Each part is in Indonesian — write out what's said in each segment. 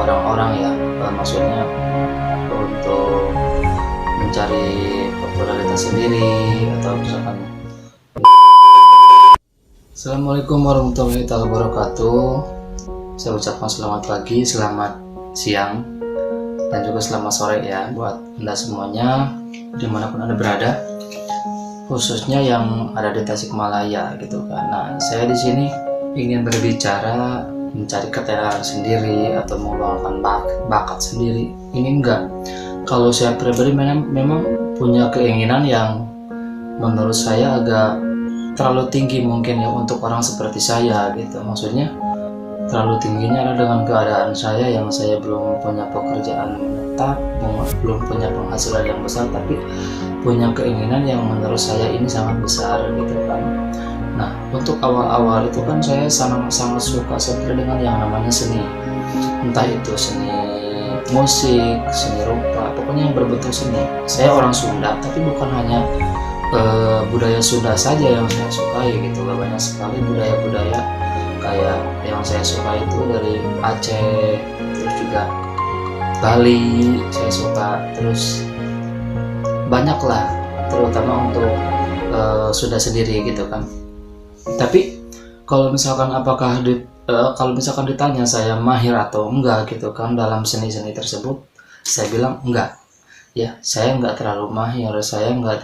orang-orang ya, maksudnya untuk mencari popularitas sendiri atau misalkan. Assalamualaikum warahmatullahi wabarakatuh. Saya ucapkan selamat pagi, selamat siang, dan juga selamat sore ya buat Anda semuanya dimanapun Anda berada, khususnya yang ada di Tasikmalaya gitu kan. Nah, saya di sini ingin berbicara mencari ketenaran sendiri atau mengembangkan bakat sendiri. Ini enggak. Kalau saya pribadi memang punya keinginan yang menurut saya agak terlalu tinggi mungkin ya untuk orang seperti saya gitu. Maksudnya terlalu tingginya adalah dengan keadaan saya yang saya belum punya pekerjaan menetap, belum punya penghasilan yang besar, tapi punya keinginan yang menurut saya ini sangat besar gitu kan. Nah, untuk awal-awal itu kan saya sangat suka seperti dengan yang namanya seni, entah itu seni musik, seni rupa, pokoknya yang berbentuk seni. Saya orang Sunda, tapi bukan hanya budaya Sunda saja yang saya sukai gitu. Banyak sekali budaya-budaya kayak yang saya suka itu dari Aceh, terus juga Bali saya suka, terus banyaklah, terutama untuk Sunda sendiri gitu kan. Tapi kalau misalkan kalau misalkan ditanya saya mahir atau enggak gitu kan dalam seni-seni tersebut, saya bilang enggak. Ya, saya nggak terlalu mahir, saya nggak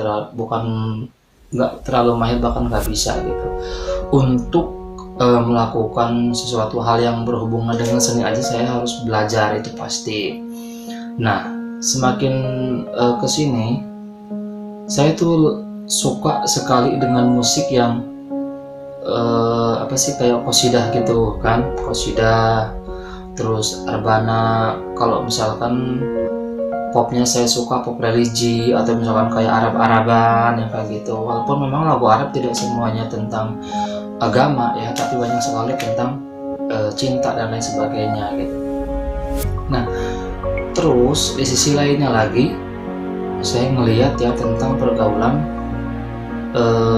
terlalu mahir, bahkan nggak bisa gitu untuk melakukan sesuatu hal yang berhubungan dengan seni aja. Saya harus belajar, itu pasti. Nah, semakin kesini saya tuh suka sekali dengan musik yang kayak qosidah gitu kan, qosidah, terus rebana. Kalau misalkan popnya saya suka pop religi atau misalkan kayak Arab-Araban yang kayak gitu. Walaupun memang lagu Arab tidak semuanya tentang agama ya, tapi banyak sekali tentang cinta dan lain sebagainya gitu. Nah, terus di sisi lainnya lagi saya melihat ya tentang pergaulan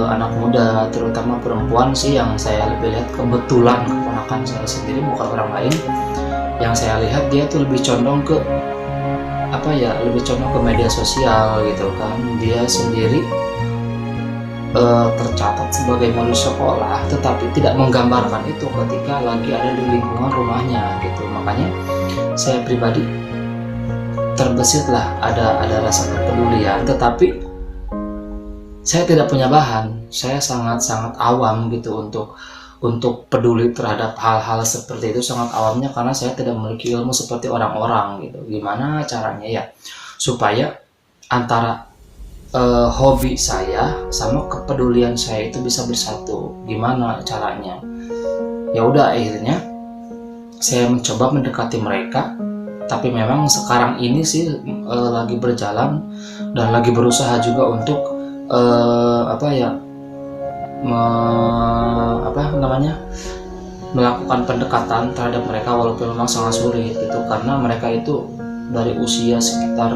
anak muda, terutama perempuan sih yang saya lebih lihat. Kebetulan keponakan saya sendiri, bukan orang lain, yang saya lihat dia tuh lebih condong ke media sosial gitu kan. Dia sendiri tercatat sebagai model sekolah, tetapi tidak menggambarkan itu ketika lagi ada di lingkungan rumahnya gitu. Makanya saya pribadi terbesitlah ada rasa kepedulian, tetapi saya tidak punya bahan. Saya sangat awam gitu untuk peduli terhadap hal-hal seperti itu, sangat awamnya, karena saya tidak memiliki ilmu seperti orang-orang gitu. Gimana caranya ya supaya antara hobi saya sama kepedulian saya itu bisa bersatu? Gimana caranya? Ya udah, akhirnya saya mencoba mendekati mereka, tapi memang sekarang ini sih lagi berjalan dan lagi berusaha juga untuk melakukan pendekatan terhadap mereka, walaupun memang sangat sulit gitu, karena mereka itu dari usia sekitar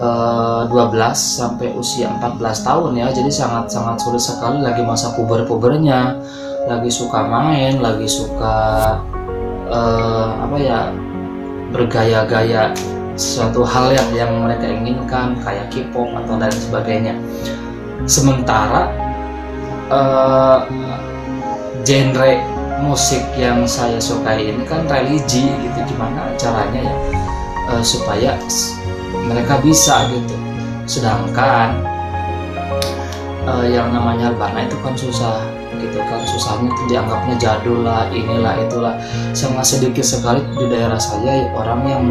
12 sampai usia 14 tahun ya, jadi sangat sulit sekali, lagi masa puber-pubernya, lagi suka main, lagi suka bergaya-gaya suatu hal yang mereka inginkan, kayak K-pop atau lain sebagainya. Sementara genre musik yang saya sukai ini kan religi gitu. Gimana caranya ya supaya mereka bisa gitu, sedangkan yang namanya rebana itu kan susah gitu kan. Susahnya itu dianggapnya jadul lah, inilah itulah. Sangat sedikit sekali di daerah saya orang yang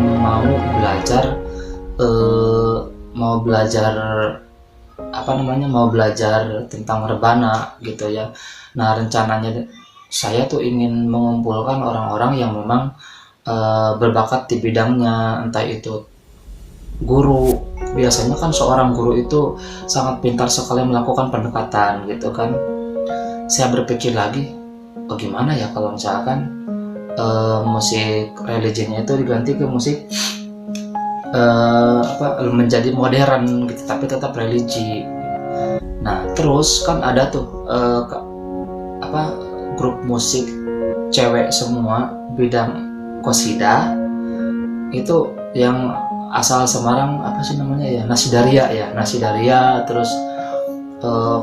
mau belajar tentang rebana gitu ya. Nah, rencananya saya tuh ingin mengumpulkan orang-orang yang memang berbakat di bidangnya, entah itu guru. Biasanya kan seorang guru itu sangat pintar sekali melakukan pendekatan gitu kan. Saya berpikir lagi, bagaimana ya kalau misalkan musik religinya itu diganti ke musik menjadi modern gitu, tapi tetap religi. Nah, terus kan ada tuh grup musik cewek semua bidang qosidah, itu yang asal Semarang apa sih namanya ya, nasi daria, terus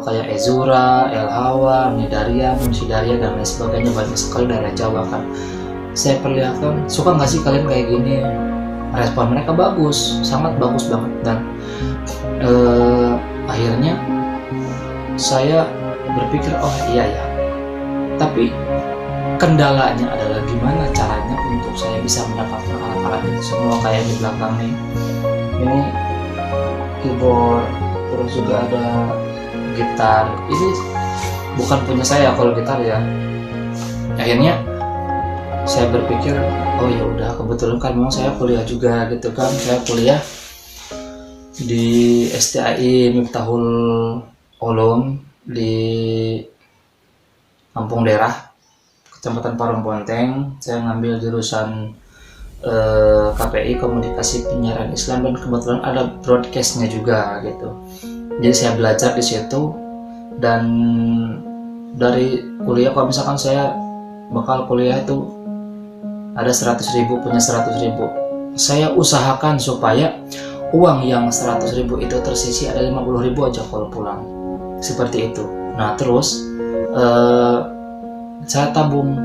kayak Ezura, El Hawa, Nidaria, Musidaria dan lain sebagainya, banyak sekali daerah Jawa kan. Saya perlihatkan, suka nggak sih kalian kayak gini? Respon mereka bagus, sangat bagus banget. Dan akhirnya saya berpikir, oh iya ya, tapi kendalanya adalah gimana caranya untuk saya bisa mendapatkan alat-alat itu semua. Kayak di belakang nih, ini keyboard, terus juga ada gitar. Ini bukan punya saya kalau gitar ya. Akhirnya saya berpikir, oh ya udah, kebetulan kan memang saya kuliah juga gitu kan. Saya kuliah di STAI Miftahul Ulum di Kampung Daerah, Kecamatan Parung Ponteng. Saya ngambil jurusan KPI, Komunikasi Penyiaran Islam, dan kebetulan ada broadcastnya juga gitu. Jadi saya belajar di situ. Dan dari kuliah, kalau misalkan saya bakal kuliah itu ada 100.000, punya 100.000, saya usahakan supaya uang yang 100.000 itu tersisi ada 50.000 aja kalau pulang, seperti itu. Nah terus saya tabung,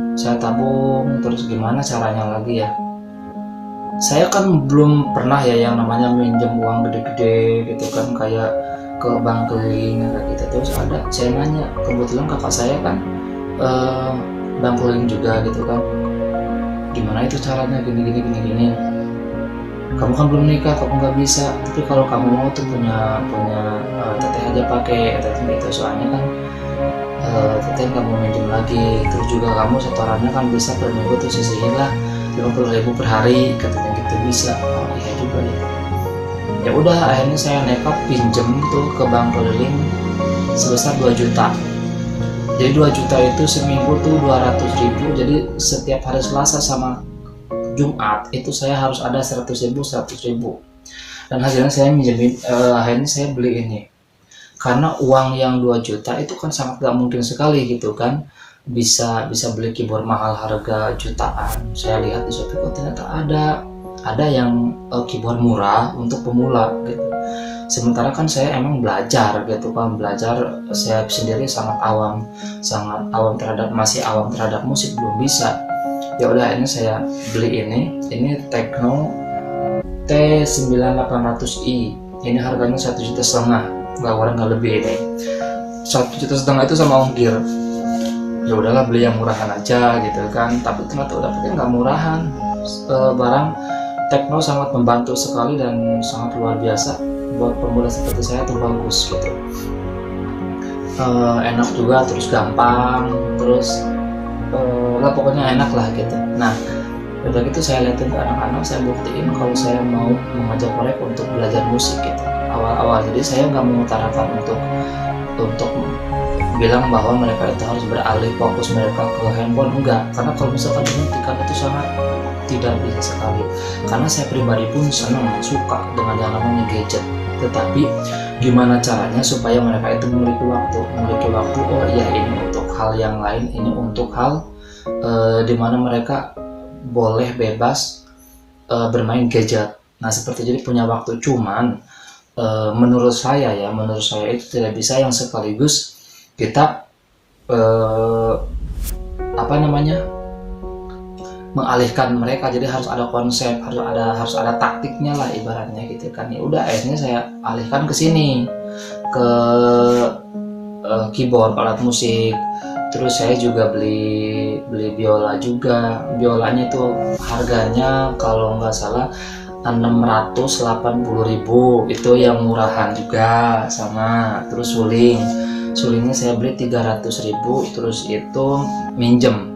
terus gimana caranya lagi ya, saya kan belum pernah ya yang namanya minjem uang gede-gede gitu kan, kayak ke bank keliling kayak gitu. Terus saya nanya, kebetulan kakak saya kan bank keliling juga gitu kan, gimana itu caranya, gini. Kamu kan belum nikah, kamu nggak bisa, tapi kalau kamu mau tuh punya teteh aja pakai gitu, soalnya kan teteh kamu minjem lagi, terus juga kamu setorannya kan bisa per minggu tuh sisihin lah 50.000 per hari, katanya gitu. Bisa. Oh iya juga ya. Ya udah, akhirnya saya nekat pinjem tuh ke bank keliling sebesar 2 juta. Jadi 2 juta itu seminggu tuh 200.000. Jadi setiap hari Selasa sama Jumat itu saya harus ada 100.000. Dan hasilnya saya minjemin, akhirnya saya beli ini. Karena uang yang 2 juta itu kan sangat gak mungkin sekali gitu kan bisa beli keyboard mahal harga jutaan. Saya lihat di Shopee kok ternyata ada yang keyboard murah untuk pemula gitu. Sementara kan saya emang belajar gitu kan, saya sendiri masih awam terhadap musik, belum bisa. Ya udah, ini saya beli ini Tecno T9800i. Ini harganya 1,5 juta, nggak lebih. Ini 1,5 juta itu sama ongkir. Ya udahlah, beli yang murahan aja gitu kan. Tapi ternyata dapetnya nggak murahan. Barang Tecno sangat membantu sekali dan sangat luar biasa buat pemula seperti saya, tuh bagus gitu. Enak juga, terus gampang, terus pokoknya enak lah gitu. Nah udah gitu saya liatin ke anak-anak, saya buktiin kalau saya mau mengajak mereka untuk belajar musik gitu awal-awal. Jadi saya nggak mengutarakan untuk bilang bahwa mereka itu harus beralih fokus mereka ke handphone, enggak. Karena kalau misalkan dihentikan itu sangat tidak bisa sekali. Karena saya pribadi pun suka dengan yang namanya gadget. Tetapi gimana caranya supaya mereka itu memiliki waktu. Oh iya, ini untuk hal yang lain, ini untuk hal dimana mereka boleh bebas bermain gadget. Nah seperti jadi punya waktu. Cuman menurut saya itu tidak bisa yang sekaligus kita mengalihkan mereka. Jadi harus ada konsep, harus ada taktiknya lah ibaratnya gitu kan. Ya udah, akhirnya saya alihkan ke sini, ke keyboard, alat musik. Terus saya juga beli biola juga. Biolanya itu harganya kalau nggak salah 680.000, itu yang murahan juga sama. Terus sulingnya saya beli 300.000. Terus itu minjem,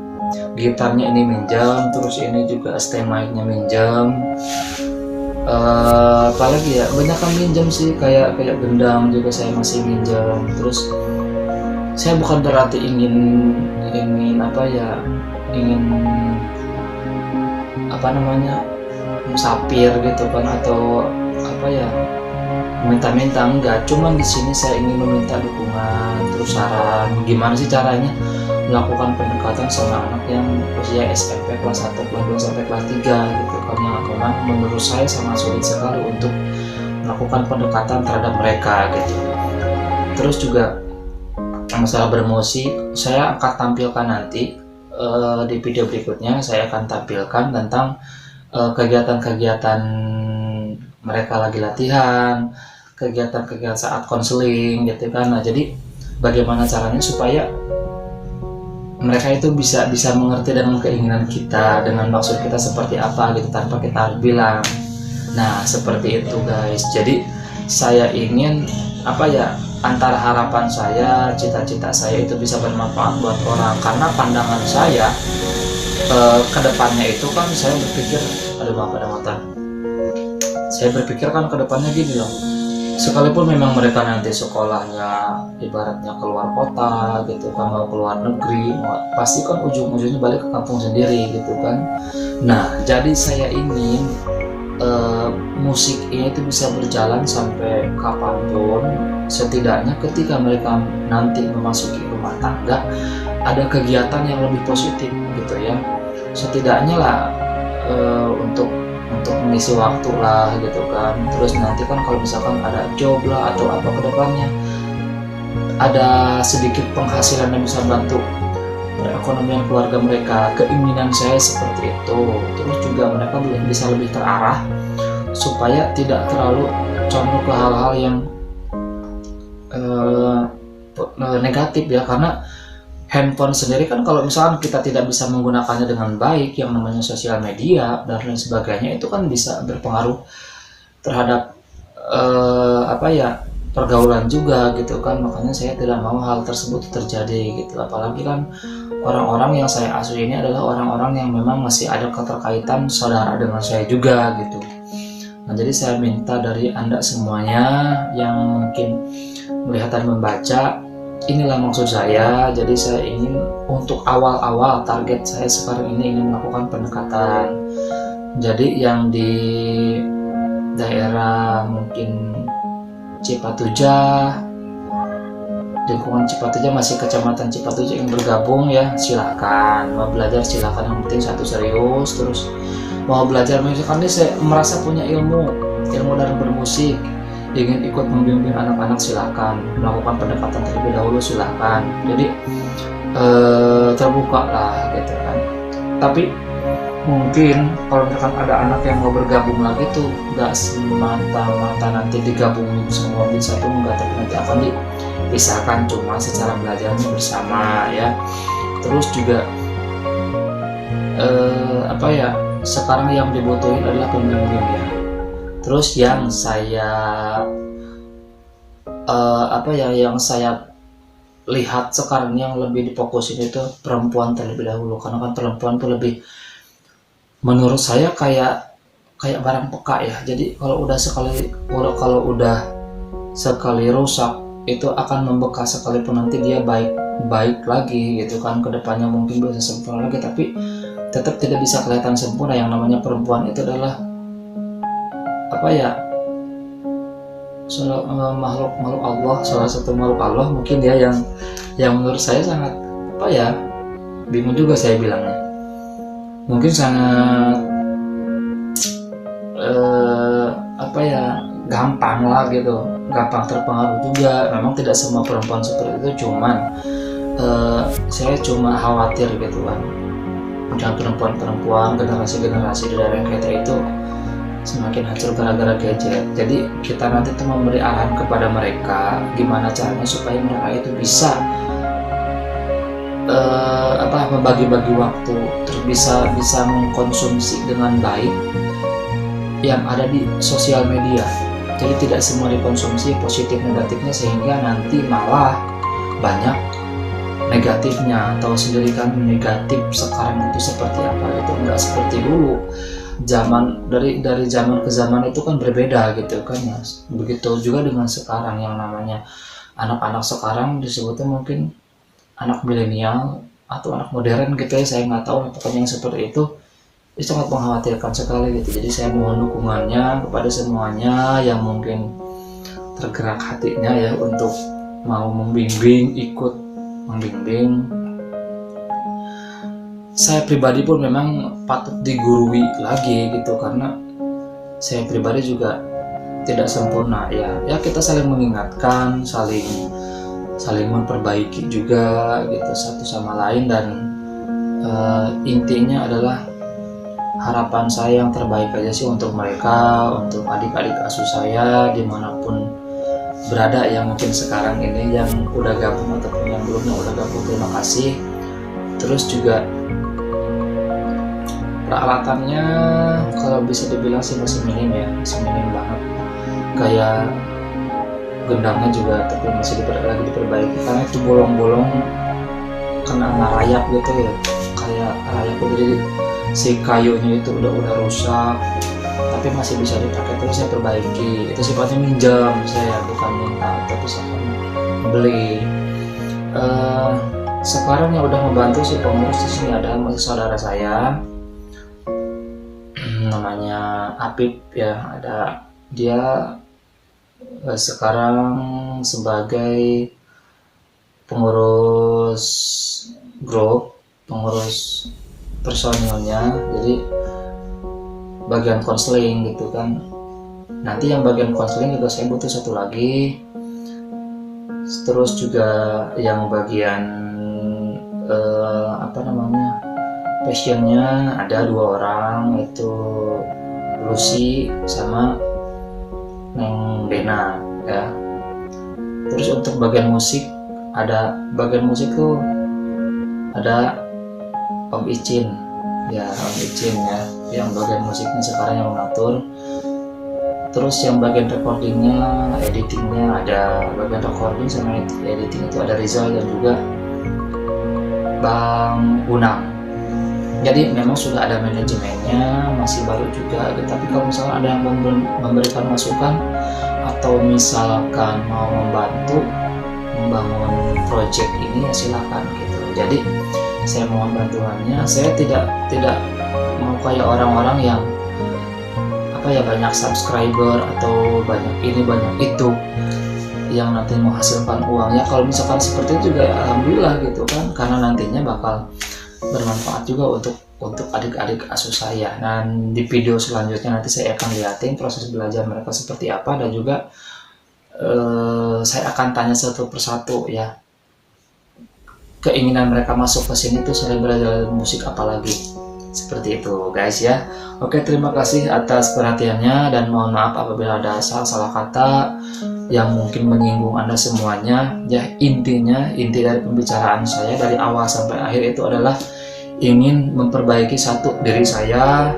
gitarnya ini minjem, terus ini juga stand mic-nya minjem. Apalagi ya, banyak kan minjem sih, kayak gendang juga saya masih minjem. Terus saya bukan berarti ingin musafir gitu kan, atau minta-minta, enggak. Cuman di sini saya ingin meminta dukungan, terus saran gimana sih caranya melakukan pendekatan sama anak yang usia SMP kelas 1, kelas 2 sampai kelas 3 gitu kan, yang memang menurut saya sangat sulit sekali untuk melakukan pendekatan terhadap mereka gitu. Terus juga masalah bermusik, saya akan tampilkan nanti di video berikutnya. Saya akan tampilkan tentang kegiatan-kegiatan mereka lagi latihan, kegiatan-kegiatan saat konseling gitu kan. Nah, jadi bagaimana caranya supaya mereka itu bisa mengerti dengan keinginan kita, dengan maksud kita seperti apa gitu, tanpa kita harus bilang. Nah, seperti itu guys. Jadi saya ingin antara harapan saya, cita-cita saya itu bisa bermanfaat buat orang, karena pandangan saya ke depannya itu kan saya berpikir, maaf ada motor. Saya berpikir kan ke depannya gini loh. Sekalipun memang mereka nanti sekolahnya ibaratnya keluar kota gitu kan, mau keluar negeri, pasti kan ujung-ujungnya balik ke kampung sendiri gitu kan. Nah, jadi saya ingin musik ini itu bisa berjalan sampai kapanpun, setidaknya ketika mereka nanti memasuki rumah tangga ada kegiatan yang lebih positif gitu ya, setidaknya lah untuk mengisi waktu lah gitu kan. Terus nanti kan kalau misalkan ada job lah atau apa ke depannya, ada sedikit penghasilan yang bisa bantu perekonomian keluarga mereka. Keinginan saya seperti itu. Terus juga mereka bisa lebih terarah supaya tidak terlalu condong ke hal-hal yang negatif ya, karena handphone sendiri kan kalau misalkan kita tidak bisa menggunakannya dengan baik, yang namanya sosial media dan lain sebagainya, itu kan bisa berpengaruh terhadap pergaulan juga gitu kan. Makanya saya tidak mau hal tersebut terjadi gitu. Apalagi kan orang-orang yang saya asuh ini adalah orang-orang yang memang masih ada keterkaitan saudara dengan saya juga gitu. Nah, jadi saya minta dari Anda semuanya yang mungkin melihat dan membaca, inilah maksud saya. Jadi saya ingin untuk awal-awal, target saya sekarang ini ingin melakukan pendekatan. Jadi yang di daerah mungkin Cipatujah, lingkungan Cipatujah, masih kecamatan Cipatujah yang bergabung ya, silakan. Mau belajar silakan, yang penting satu serius. Terus mau belajar musik, karena saya merasa punya ilmu dalam bermusik, ingin ikut membimbing anak-anak, silakan. Melakukan pendekatan terlebih dahulu silakan. Jadi terbuka lah gitu kan. Tapi mungkin kalau misalkan ada anak yang mau bergabung lagi tuh, nggak semata-mata nanti digabungin semua di satu, nggak, tapi nanti akan dipisahkan, cuma secara belajarnya bersama ya. Terus juga sekarang yang dibutuhin adalah pembimbing ya. Terus yang saya yang saya lihat sekarang yang lebih difokusin itu perempuan terlebih dahulu, karena kan perempuan tuh lebih, menurut saya kayak barang peka ya. Jadi kalau udah sekali rusak itu akan membekas, sekalipun nanti dia baik lagi gitu kan, kedepannya mungkin bisa sempurna lagi, tapi tetap tidak bisa kelihatan sempurna. Yang namanya perempuan itu adalah makhluk Allah, salah satu makhluk Allah mungkin ya, yang menurut saya sangat bingung juga saya bilangnya, mungkin sangat gampang lah gitu, gampang terpengaruh juga. Memang tidak semua perempuan seperti itu, cuman saya cuma khawatir gitu kan, dan perempuan generasi di daerah kita itu semakin hancur gara-gara gadget. Jadi kita nanti tuh memberi arahan kepada mereka gimana caranya supaya mereka itu bisa membagi-bagi waktu, terus bisa mengkonsumsi dengan baik yang ada di sosial media. Jadi tidak semua dikonsumsi positif negatifnya, sehingga nanti malah banyak negatifnya. Tahu sendiri kan negatif sekarang itu seperti apa gitu, enggak seperti dulu. Dari zaman ke zaman itu kan berbeda gitu kan Mas. Begitu juga dengan sekarang, yang namanya anak-anak sekarang disebutnya mungkin anak milenial atau anak modern gitu ya, saya nggak tahu, pokoknya yang seperti itu sangat mengkhawatirkan sekali gitu. Jadi saya mohon dukungannya kepada semuanya yang mungkin tergerak hatinya ya untuk mau ikut membimbing saya pribadi pun memang patut digurui lagi gitu, karena saya pribadi juga tidak sempurna ya kita saling mengingatkan, saling memperbaiki juga gitu satu sama lain. Dan intinya adalah harapan saya yang terbaik aja sih untuk mereka, untuk adik-adik asuh saya dimanapun berada, yang mungkin sekarang ini yang udah gabung ataupun yang belum yang udah gabung, terima kasih. Terus juga peralatannya kalau bisa dibilang sih masih minim ya, masih minim banget. Kayak gendangnya juga tapi masih lagi diperbaiki karena itu bolong-bolong kena rayap gitu ya, kayak rayap, jadi si kayunya itu udah rusak tapi masih bisa dipakai, terus saya perbaiki. Itu sifatnya minjam, saya bukan minta tapi saya beli. Sekarang yang udah membantu si pengurus di sini ada masih saudara saya namanya Apip ya, ada dia sekarang sebagai pengurus grup, pengurus personilnya, jadi bagian konseling gitu kan. Nanti yang bagian konseling juga saya butuh satu lagi. Terus juga yang bagian passionnya ada 2 orang, yaitu Lucy sama Neng Bena ya. Terus untuk bagian musik tuh ada Om Icin ya, yang bagian musiknya sekarang yang mengatur. Terus yang bagian recordingnya, editingnya, ada bagian recording sama editing itu ada Rizal dan juga Bang Unang. Jadi memang sudah ada manajemennya, masih baru juga, tapi kalau misalkan ada yang memberikan masukan atau misalkan mau membantu membangun project ini ya silakan gitu. Jadi saya mohon bantuannya. Saya tidak mau kayak orang-orang yang banyak subscriber atau banyak ini banyak itu yang nanti menghasilkan uang ya. Kalau misalkan seperti itu juga alhamdulillah gitu kan, karena nantinya bakal bermanfaat juga untuk adik-adik asuh saya. Dan di video selanjutnya nanti saya akan lihatin proses belajar mereka seperti apa, dan juga saya akan tanya satu persatu ya, keinginan mereka masuk ke sini tuh selain belajar musik apalagi, seperti itu guys ya. Oke, terima kasih atas perhatiannya dan mohon maaf apabila ada salah kata yang mungkin menyinggung Anda semuanya ya. Inti dari pembicaraan saya dari awal sampai akhir itu adalah ingin memperbaiki satu diri saya,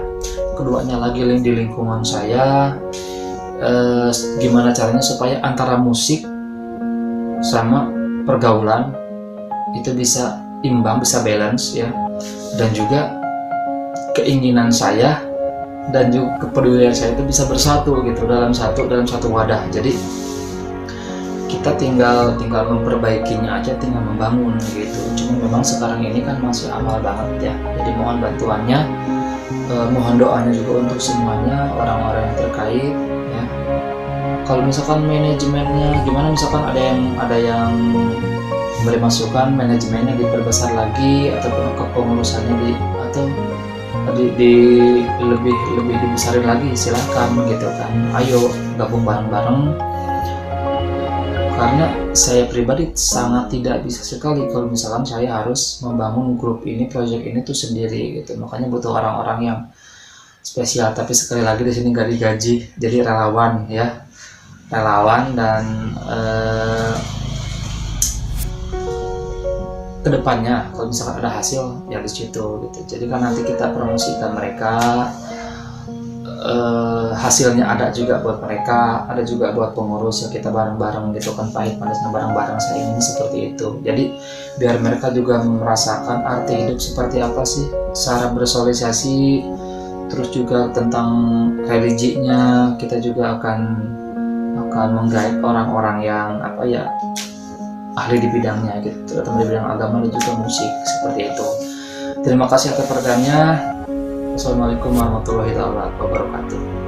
keduanya lagi di lingkungan saya, gimana caranya supaya antara musik sama pergaulan itu bisa imbang, bisa balance ya. Dan juga keinginan saya dan juga kepedulian saya itu bisa bersatu gitu dalam satu wadah. Jadi kita tinggal memperbaikinya aja, tinggal membangun gitu. Cuma memang sekarang ini kan masih awal banget ya. Jadi mohon bantuannya, mohon doanya juga untuk semuanya orang-orang yang terkait ya. Kalau misalkan manajemennya gimana, misalkan ada yang beri masukan manajemennya diperbesar lagi ataupun kepengurusannya lebih dibesarin lagi, silahkan gitu kan. Ayo gabung bareng-bareng, karena saya pribadi sangat tidak bisa sekali kalau misalkan saya harus membangun grup ini, project ini tuh sendiri gitu. Makanya butuh orang-orang yang spesial, tapi sekali lagi di sini nggak digaji, jadi relawan ya, dan kedepannya kalau misalkan ada hasil ya di situ gitu. Jadi kan nanti kita promosikan mereka, hasilnya ada juga buat mereka, ada juga buat pengurus ya, kita bareng-bareng gitu kan, pahit manisnya bareng-bareng, saya ingin seperti itu. Jadi biar mereka juga merasakan arti hidup seperti apa sih, cara bersosialisasi, terus juga tentang religinya. Kita juga akan menggait orang-orang yang ahli di bidangnya gitu, terutama di bidang agama dan juga musik, seperti itu. Terima kasih atas perhatiannya. Assalamualaikum warahmatullahi wabarakatuh.